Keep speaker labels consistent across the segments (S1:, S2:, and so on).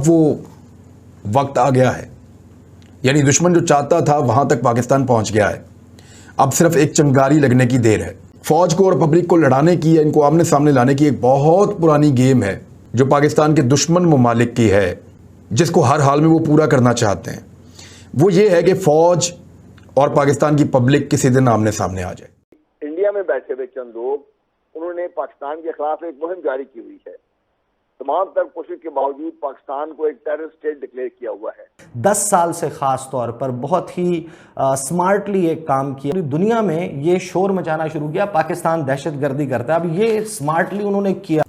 S1: वो वक्त आ गया है, यानी दुश्मन जो चाहता था वहां तक पाकिस्तान पहुंच गया है। अब सिर्फ एक चिंगारी लगने की देर है। फौज को और पब्लिक को लड़ाने की या इनको आमने सामने लाने की एक बहुत पुरानी गेम है जो पाकिस्तान के दुश्मन ममालिक की है, जिसको हर हाल में वो पूरा करना चाहते हैं। वो ये है कि फौज और पाकिस्तान की पब्लिक किसी दिन आमने सामने आ जाए।
S2: इंडिया में बैठे हुए चंद लोग, उन्होंने पाकिस्तान के खिलाफ एक मुहिम जारी की हुई है। तमाम तर कोशिश के बावजूद पाकिस्तान को एक टेररिस्ट स्टेट डिक्लेयर किया हुआ है।
S3: 10 साल से खास तौर पर बहुत ही स्मार्टली एक काम किया। पूरी दुनिया में ये शोर मचाना शुरू किया, पाकिस्तान दहशतगर्दी करता है। अब ये स्मार्टली उन्होंने किया।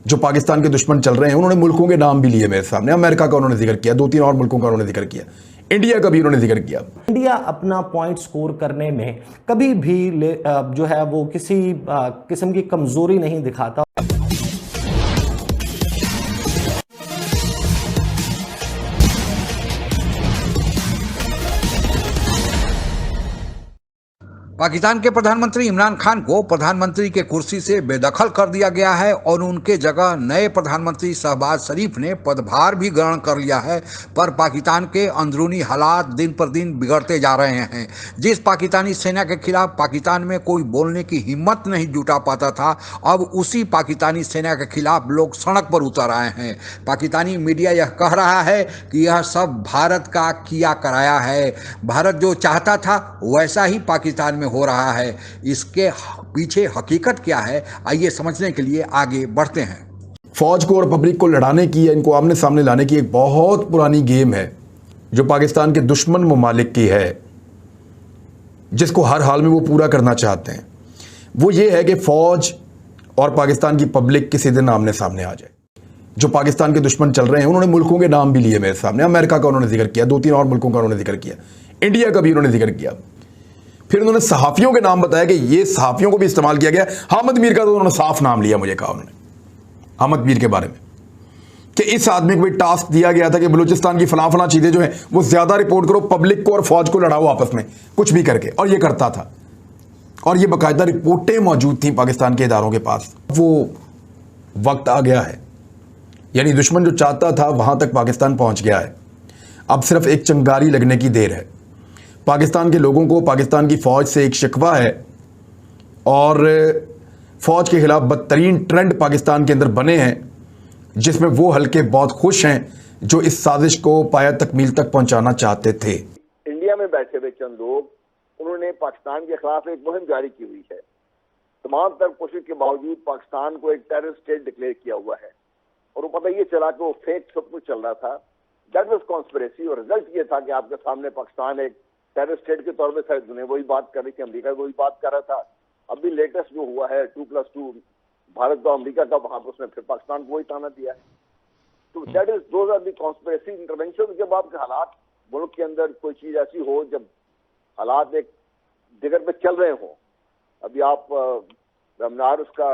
S1: जो पाकिस्तान के दुश्मन चल रहे हैं उन्होंने मुल्कों के नाम भी लिए मेरे सामने। अमेरिका का उन्होंने जिक्र किया, 2-3 और मुल्कों का उन्होंने जिक्र किया, इंडिया का भी उन्होंने जिक्र किया।
S3: इंडिया अपना पॉइंट स्कोर करने में कभी भी जो है वो किसी किस्म की कमजोरी नहीं दिखाता।
S4: पाकिस्तान के प्रधानमंत्री इमरान खान को प्रधानमंत्री के कुर्सी से बेदखल कर दिया गया है और उनके जगह नए प्रधानमंत्री शहबाज शरीफ ने पदभार भी ग्रहण कर लिया है। पर पाकिस्तान के अंदरूनी हालात दिन पर दिन बिगड़ते जा रहे हैं। जिस पाकिस्तानी सेना के खिलाफ पाकिस्तान में कोई बोलने की हिम्मत नहीं जुटा पाता था, अब उसी पाकिस्तानी सेना के खिलाफ लोग सड़क पर उतर आए हैं। पाकिस्तानी मीडिया यह कह रहा है कि यह सब भारत का किया कराया है। भारत जो चाहता था वैसा ही पाकिस्तान में हो रहा है। इसके पीछे हकीकत क्या है, आइए समझने के लिए आगे बढ़ते हैं।
S1: फौज को और पब्लिक को लड़ाने की या इनको आमने सामने लाने की एक बहुत पुरानी गेम है जो पाकिस्तान के दुश्मन ममालिक की है, जिसको हर हाल में वो पूरा करना चाहते हैं। वो ये है कि फौज और पाकिस्तान की पब्लिक किसी दिन आमने सामने आ जाए। जो पाकिस्तान के दुश्मन चल रहे हैं उन्होंने मुल्कों के नाम भी लिए मेरे सामने। अमेरिका का उन्होंने जिक्र किया, 2-3 और मुल्कों का उन्होंने जिक्र किया, इंडिया का भी उन्होंने जिक्र किया। फिर उन्होंने सहाफियों के नाम बताया कि ये सहाफियों को भी इस्तेमाल किया गया। हामिद मीर का तो उन्होंने साफ नाम लिया, मुझे कहा उन्होंने हामिद मीर के बारे में कि इस आदमी को भी टास्क दिया गया था कि बलूचिस्तान की फलां फलां चीजें जो हैं वो ज्यादा रिपोर्ट करो, पब्लिक को और फौज को लड़ाओ आपस में कुछ भी करके, और ये करता था। और ये बाकायदा रिपोर्टें मौजूद थी पाकिस्तान के इदारों के पास। वो वक्त आ गया है, यानी दुश्मन जो चाहता था वहां तक पाकिस्तान पहुंच गया है। अब सिर्फ एक चिंगारी लगने की देर है। पाकिस्तान के लोगों को पाकिस्तान की फ़ौज से एक शिकवा है और फ़ौज के ख़िलाफ़ बदतरीन ट्रेंड पाकिस्तान के अंदर बने हैं, जिसमें वो हल्के बहुत खुश हैं जो इस साजिश को पाया तकमील तक पहुंचाना चाहते थे।
S2: इंडिया में बैठे हुए चंद लोग, उन्होंने पाकिस्तान के खिलाफ एक मुहिम जारी की हुई है। तमाम तर कोशिश के बावजूद पाकिस्तान को एक टेररिस्ट स्टेट डिक्लेयर किया हुआ है। और वो पता ये चला कि वो फेक सब कुछ चल रहा था, दैट वाज कॉन्स्पिरेसी। और रिजल्ट ये था कि आपके सामने पाकिस्तान एक टेररिस्ट स्टेट के तौर पे सारी दुनिया वही बात कर रही थी, अमेरिका वही बात कर रहा था। अभी लेटेस्ट जो हुआ है 2+2 भारत तो अमेरिका का, वहां पर उसने फिर पाकिस्तान को वही ताना दिया है। तो that is those are the conspiracy intervention. जब आपके हालात मुल्क के अंदर कोई चीज ऐसी हो, जब हालात एक जिगर पे चल रहे हो, अभी आप रमनार उसका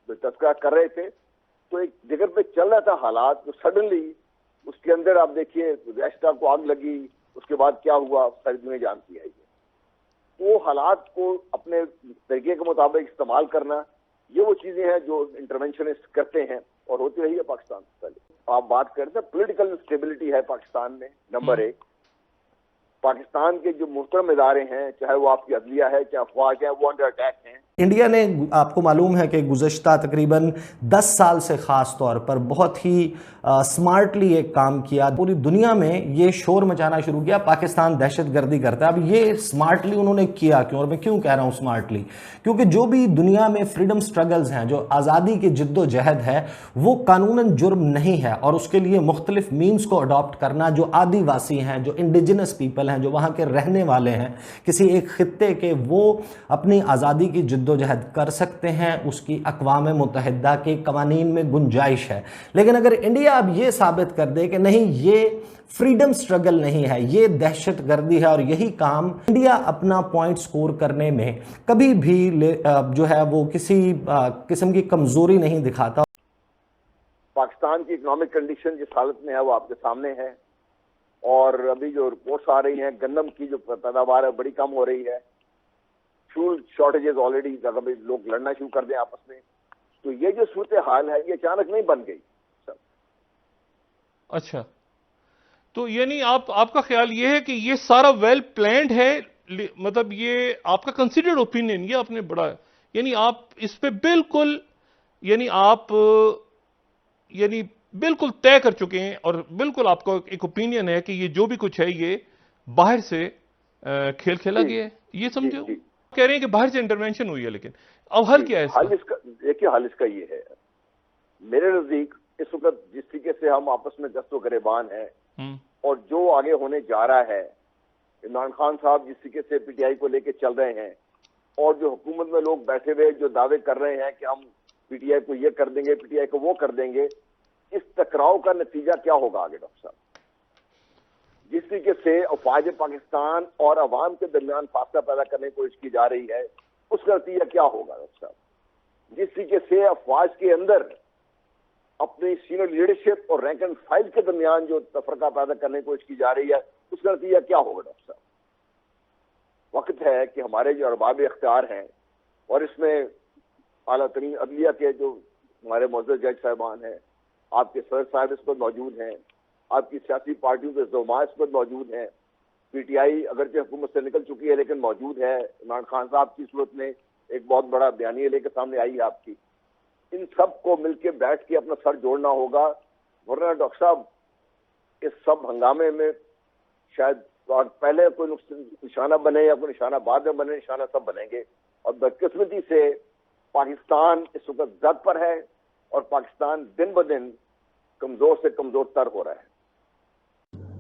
S2: तस्करा कर रहे थे, तो एक जिगर पे चल रहा था हालात, तो सडनली उसके अंदर आप देखिए रेस्टोरेंट को आग लगी, उसके बाद क्या हुआ सारी दुनिया जानती है। वो हालात को अपने तरीके के मुताबिक इस्तेमाल करना, ये वो चीजें हैं जो इंटरवेंशनिस्ट करते हैं और होती रही है पाकिस्तान से पहले। आप बात करते हैं पोलिटिकल इंस्टेबिलिटी है पाकिस्तान में, नंबर 1। पाकिस्तान के जो मुहतरम इदारे हैं, चाहे वो आपकी अदलिया है, चाहे अफवाज है, वो अंडर अटैक हैं।
S3: इंडिया ने, आपको मालूम है कि गुज़श्ता तकरीबन 10 साल से ख़ास तौर पर बहुत ही स्मार्टली एक काम किया। पूरी दुनिया में ये शोर मचाना शुरू किया, पाकिस्तान दहशतगर्दी करता है। अब ये स्मार्टली उन्होंने किया क्यों, और मैं क्यों कह रहा हूँ स्मार्टली, क्योंकि जो भी दुनिया में फ्रीडम स्ट्रगल्स हैं, जो आज़ादी की जिद्दोजहद है, वो कानूनन जुर्म नहीं है। और उसके लिए मुख्तलिफ मीन्स को अडॉप्ट करना, जो आदिवासी हैं, जो इंडिजिनस पीपल हैं, जो वहाँ के रहने वाले हैं किसी एक खित्ते के, वो अपनी आज़ादी की जिद्दोजहद कर सकते हैं। उसकी अक़वाम मुत्तहिदा के कवानीन में गुंजाइश है। लेकिन अगर इंडिया अब ये साबित कर दे कि नहीं, ये फ्रीडम स्ट्रगल नहीं है, ये दहशतगर्दी है, और यही काम इंडिया अपना पॉइंट स्कोर करने में कभी भी जो है वो किसी किस्म की कमजोरी नहीं दिखाता।
S2: पाकिस्तान की इकोनॉमिक कंडीशन जिस हालत में है वो आपके सामने है। और अभी जो रिपोर्ट्स आ रही हैं, गंदम की जो पैदावार है बड़ी कम हो रही है। फ्यूल शॉर्टेजेस ऑलरेडी, अगर लोग लड़ना शुरू कर दें आपस में, तो ये जो सूरत हाल है ये अचानक नहीं बन गई।
S5: अच्छा। तो यानी आपका ख्याल ये है कि ये सारा वेल प्लान्ड है, मतलब ये आपका कंसिडर्ड ओपिनियन, ये आपने बड़ा, यानी आप इस पे बिल्कुल, यानी आप यानी बिल्कुल तय कर चुके हैं और बिल्कुल आपका एक ओपिनियन है कि ये जो भी कुछ है ये बाहर से खेल खेला गया है, ये समझो। कह रहे हैं कि बाहर से इंटरवेंशन हुई है, लेकिन अब हल क्या है इसका?
S2: हल इसका देखिए, हल इसका ये है, मेरे नजदीक इस वक्त जिस तरीके से हम आपस में दस्तो गरेबान हैं और जो आगे होने जा रहा है, इमरान खान साहब जिस तरीके से पीटीआई को लेके चल रहे हैं और जो हुकूमत में लोग बैठे हुए जो दावे कर रहे हैं कि हम पीटीआई को ये कर देंगे, पीटीआई को वो कर देंगे, इस टकराव का नतीजा क्या होगा आगे डॉक्टर साहब? जिस तरीके से अफवाज पाकिस्तान और अवाम के दरमियान फासला पैदा करने की कोशिश की जा रही है, उसका नतीजा क्या होगा डॉक्टर साहब? जिस तरीके से अफवाज के अंदर अपनी सीनियर लीडरशिप और रैंक एंड फाइल के दरमियान जो तफरका पैदा करने की कोशिश की जा रही है, उसका नतीजा क्या होगा डॉक्टर साहब? वक्त है कि हमारे जो अरबाब इख्तियार हैं और इसमें आला तरीन अदलिया के जो हमारे मौजूद जज साहबान हैं, आपके सर साहब इस पर मौजूद हैं, आपकी सियासी पार्टियों के ज़ुमा इस पर मौजूद हैं, पीटीआई अगरचे हुकूमत से निकल चुकी है लेकिन मौजूद है, इमरान खान साहब की सूरत में एक बहुत बड़ा बयानिया लेकर सामने आई है आपकी, इन सब को मिलकर बैठ के अपना सर जोड़ना होगा, वरना डॉक्टर साहब इस सब हंगामे में शायद पहले कोई निशाना बने या कोई निशाना बाद में बने, निशाना सब बनेंगे और बदकिस्मती से पाकिस्तान इस वक्त जद पर है और पाकिस्तान दिन ब दिन कमजोर से कमजोर तर हो रहा है।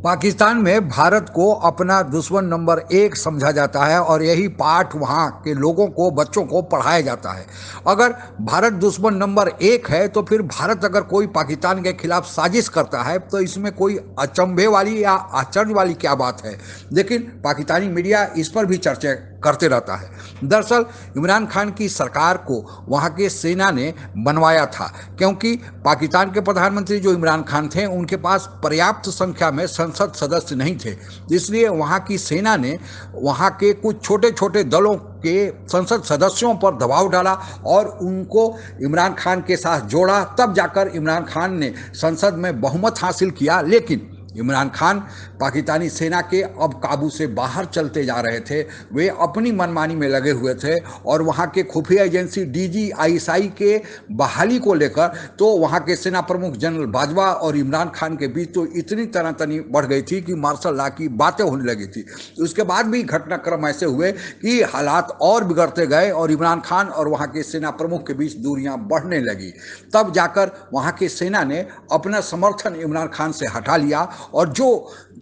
S4: पाकिस्तान में भारत को अपना दुश्मन नंबर 1 समझा जाता है और यही पाठ वहाँ के लोगों को, बच्चों को पढ़ाया जाता है। अगर भारत दुश्मन नंबर 1 है तो फिर भारत अगर कोई पाकिस्तान के खिलाफ साजिश करता है तो इसमें कोई अचंभे वाली या आश्चर्य वाली क्या बात है? लेकिन पाकिस्तानी मीडिया इस पर भी चर्चा करते रहता है। दरअसल इमरान खान की सरकार को वहाँ के सेना ने बनवाया था, क्योंकि पाकिस्तान के प्रधानमंत्री जो इमरान खान थे उनके पास पर्याप्त संख्या में संसद सदस्य नहीं थे, इसलिए वहाँ की सेना ने वहाँ के कुछ छोटे छोटे दलों के संसद सदस्यों पर दबाव डाला और उनको इमरान खान के साथ जोड़ा। तब जाकर इमरान खान ने संसद में बहुमत हासिल किया। लेकिन इमरान खान पाकिस्तानी सेना के अब काबू से बाहर चलते जा रहे थे, वे अपनी मनमानी में लगे हुए थे और वहाँ के खुफिया एजेंसी DGISI के बहाली को लेकर तो वहाँ के सेना प्रमुख जनरल बाजवा और इमरान खान के बीच तो इतनी तनातनी बढ़ गई थी कि मार्शल लॉ की बातें होने लगी थी। उसके बाद भी घटनाक्रम ऐसे हुए कि हालात और बिगड़ते गए और इमरान खान और वहाँ के सेना प्रमुख के बीच दूरियां बढ़ने लगी। तब जाकर वहाँ की सेना ने अपना समर्थन इमरान खान से हटा लिया और जो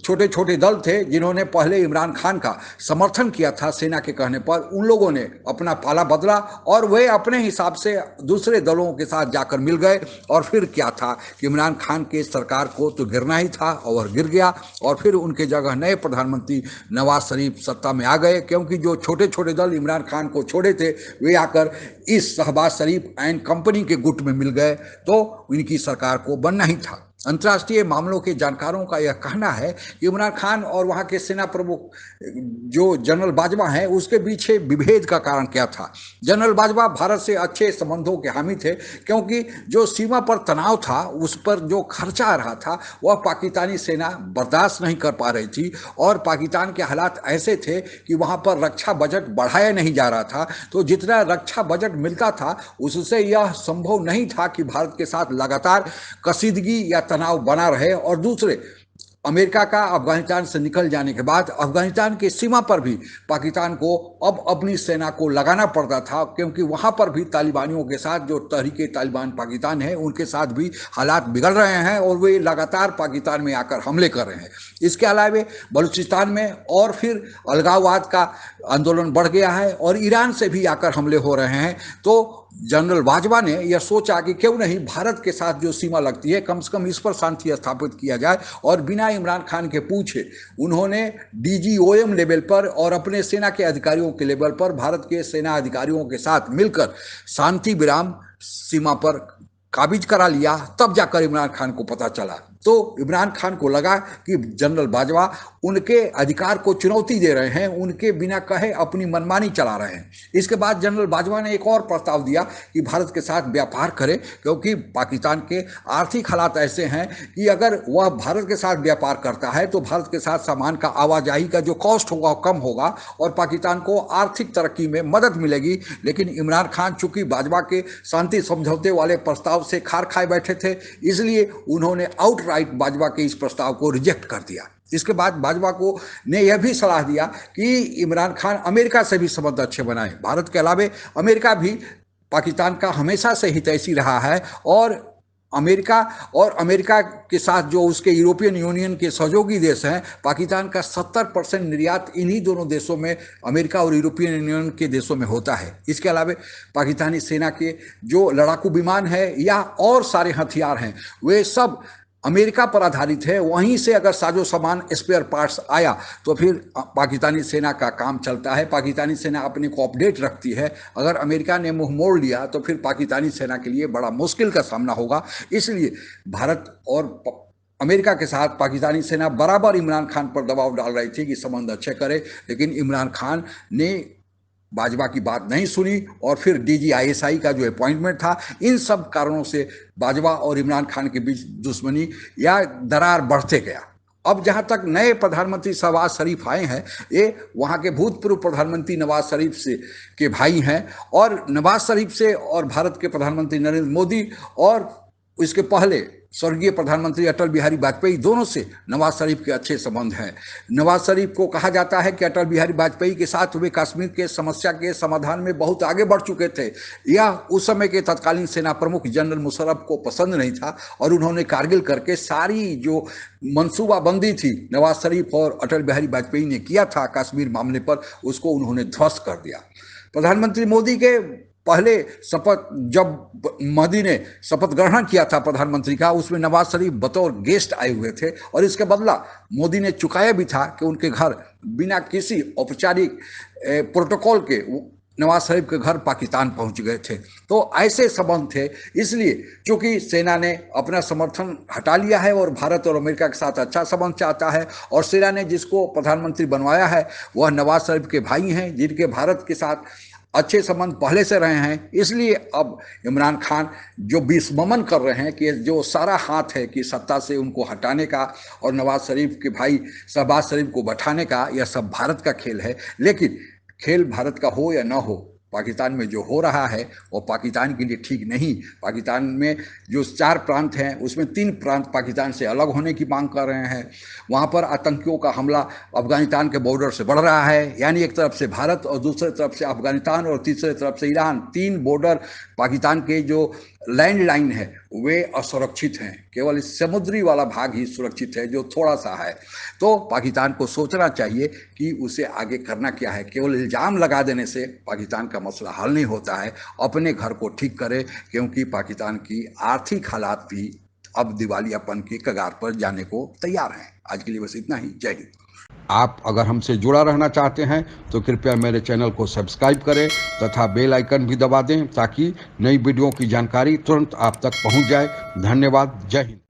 S4: छोटे छोटे दल थे जिन्होंने पहले इमरान खान का समर्थन किया था सेना के कहने पर, उन लोगों ने अपना पाला बदला और वे अपने हिसाब से दूसरे दलों के साथ जाकर मिल गए। और फिर क्या था कि इमरान खान के सरकार को तो गिरना ही था और गिर गया और फिर उनके जगह नए प्रधानमंत्री नवाज शरीफ सत्ता में आ गए, क्योंकि जो छोटे छोटे दल इमरान खान को छोड़े थे वे आकर इस शहबाज शरीफ एंड कंपनी के गुट में मिल गए, तो इनकी सरकार को बनना ही था। अंतर्राष्ट्रीय मामलों के जानकारों का यह कहना है कि इमरान खान और वहाँ के सेना प्रमुख जो जनरल बाजवा हैं उसके पीछे विभेद का कारण क्या था। जनरल बाजवा भारत से अच्छे संबंधों के हामी थे, क्योंकि जो सीमा पर तनाव था उस पर जो खर्चा आ रहा था वह पाकिस्तानी सेना बर्दाश्त नहीं कर पा रही थी और पाकिस्तान के हालात ऐसे थे कि वहाँ पर रक्षा बजट बढ़ाया नहीं जा रहा था। तो जितना रक्षा बजट मिलता था उससे यह संभव नहीं था कि भारत के साथ लगातार कशीदगी या तनाव बना रहे। और दूसरे, अमेरिका का अफगानिस्तान से निकल जाने के बाद अफगानिस्तान की सीमा पर भी पाकिस्तान को अब अपनी सेना को लगाना पड़ता था, क्योंकि वहां पर भी तालिबानियों के साथ जो तहरीके तालिबान पाकिस्तान है उनके साथ भी हालात बिगड़ रहे हैं और वे लगातार पाकिस्तान में आकर हमले कर रहे हैं। इसके अलावा बलूचिस्तान में और फिर अलगाववाद का आंदोलन बढ़ गया है और ईरान से भी आकर हमले हो रहे हैं। तो जनरल बाजवा ने यह सोचा कि क्यों नहीं भारत के साथ जो सीमा लगती है कम से कम इस पर शांति स्थापित किया जाए, और बिना इमरान खान के पूछे उन्होंने DGOM लेवल पर और अपने सेना के अधिकारियों के लेवल पर भारत के सेना अधिकारियों के साथ मिलकर शांति विराम सीमा पर काबिज करा लिया। तब जाकर इमरान खान को पता चला तो इमरान खान को लगा कि जनरल बाजवा उनके अधिकार को चुनौती दे रहे हैं, उनके बिना कहे अपनी मनमानी चला रहे हैं। इसके बाद जनरल बाजवा ने एक और प्रस्ताव दिया कि भारत के साथ व्यापार करे, क्योंकि पाकिस्तान के आर्थिक हालात ऐसे हैं कि अगर वह भारत के साथ व्यापार करता है तो भारत के साथ सामान का आवाजाही का जो कॉस्ट होगा वो कम होगा और पाकिस्तान को आर्थिक तरक्की में मदद मिलेगी। लेकिन इमरान खान चूंकि बाजवा के शांति समझौते वाले प्रस्ताव से खार खाए बैठे थे, इसलिए उन्होंने आउटराइट बाजवा के इस प्रस्ताव को रिजेक्ट कर दिया। इसके बाद बाजवा को ने यह भी सलाह दिया कि इमरान खान अमेरिका से भी संबंध अच्छे बनाए। भारत के अलावे अमेरिका भी पाकिस्तान का हमेशा से हितैषी रहा है और अमेरिका के साथ जो उसके यूरोपियन यूनियन के सहयोगी देश हैं, पाकिस्तान का 70% निर्यात इन्हीं दोनों देशों में, अमेरिका और यूरोपियन यूनियन के देशों में होता है। इसके अलावा पाकिस्तानी सेना के जो लड़ाकू विमान है या और सारे हथियार हैं, वे सब अमेरिका पर आधारित है। वहीं से अगर साजो सामान स्पेयर पार्ट्स आया तो फिर पाकिस्तानी सेना का काम चलता है। पाकिस्तानी सेना अपने को अपडेट रखती है। अगर अमेरिका ने मुंह मोड़ लिया तो फिर पाकिस्तानी सेना के लिए बड़ा मुश्किल का सामना होगा। इसलिए भारत और अमेरिका के साथ पाकिस्तानी सेना बराबर इमरान खान पर दबाव डाल रही थी कि संबंध अच्छे करे, लेकिन इमरान खान ने बाजवा की बात नहीं सुनी और फिर DGISI का जो अपॉइंटमेंट था, इन सब कारणों से बाजवा और इमरान खान के बीच दुश्मनी या दरार बढ़ते गया। अब जहां तक नए प्रधानमंत्री शहबाज शरीफ आए हैं, ये वहां के भूतपूर्व प्रधानमंत्री नवाज शरीफ से के भाई हैं और नवाज शरीफ से और भारत के प्रधानमंत्री नरेंद्र मोदी और इसके पहले स्वर्गीय प्रधानमंत्री अटल बिहारी वाजपेयी, दोनों से नवाज शरीफ के अच्छे संबंध हैं। नवाज शरीफ को कहा जाता है कि अटल बिहारी वाजपेयी के साथ वे कश्मीर के समस्या के समाधान में बहुत आगे बढ़ चुके थे। यह उस समय के तत्कालीन सेना प्रमुख जनरल मुशर्रफ को पसंद नहीं था और उन्होंने कारगिल करके सारी जो मनसूबाबंदी थी नवाज शरीफ और अटल बिहारी वाजपेयी ने किया था कश्मीर मामले पर, उसको उन्होंने ध्वस्त कर दिया। प्रधानमंत्री मोदी के पहले शपथ, जब मोदी ने शपथ ग्रहण किया था प्रधानमंत्री का, उसमें नवाज शरीफ बतौर गेस्ट आए हुए थे और इसके बदला मोदी ने चुकाया भी था कि उनके घर बिना किसी औपचारिक प्रोटोकॉल के नवाज शरीफ के घर पाकिस्तान पहुंच गए थे। तो ऐसे संबंध थे। इसलिए चूंकि सेना ने अपना समर्थन हटा लिया है और भारत और अमेरिका के साथ अच्छा संबंध चाहता है और सेना ने जिसको प्रधानमंत्री बनवाया है वह नवाज शरीफ के भाई हैं, जिनके भारत के साथ अच्छे संबंध पहले से रहे हैं। इसलिए अब इमरान खान जो विस्मरण कर रहे हैं कि जो सारा हाथ है कि सत्ता से उनको हटाने का और नवाज शरीफ के भाई शहबाज शरीफ को बैठाने का, यह सब भारत का खेल है। लेकिन खेल भारत का हो या ना हो, पाकिस्तान में जो हो रहा है वो पाकिस्तान के लिए ठीक नहीं। पाकिस्तान में जो 4 प्रांत हैं उसमें 3 प्रांत पाकिस्तान से अलग होने की मांग कर रहे हैं। वहाँ पर आतंकियों का हमला अफगानिस्तान के बॉर्डर से बढ़ रहा है, यानी एक तरफ से भारत और दूसरी तरफ से अफगानिस्तान और तीसरी तरफ से ईरान। 3 बॉर्डर पाकिस्तान के जो लैंड लाइन है वे असुरक्षित हैं, केवल इस समुद्री वाला भाग ही सुरक्षित है जो थोड़ा सा है। तो पाकिस्तान को सोचना चाहिए कि उसे आगे करना क्या है। केवल इल्ज़ाम लगा देने से पाकिस्तान का मसला हल नहीं होता है। अपने घर को ठीक करे, क्योंकि पाकिस्तान की आर्थिक हालात भी अब दिवालियापन की कगार पर जाने को तैयार हैं। आज के लिए बस इतना ही। जय हिंद।
S1: आप अगर हमसे जुड़ा रहना चाहते हैं तो कृपया मेरे चैनल को सब्सक्राइब करें तथा बेल आइकन भी दबा दें ताकि नई वीडियो की जानकारी तुरंत आप तक पहुंच जाए। धन्यवाद। जय हिंद।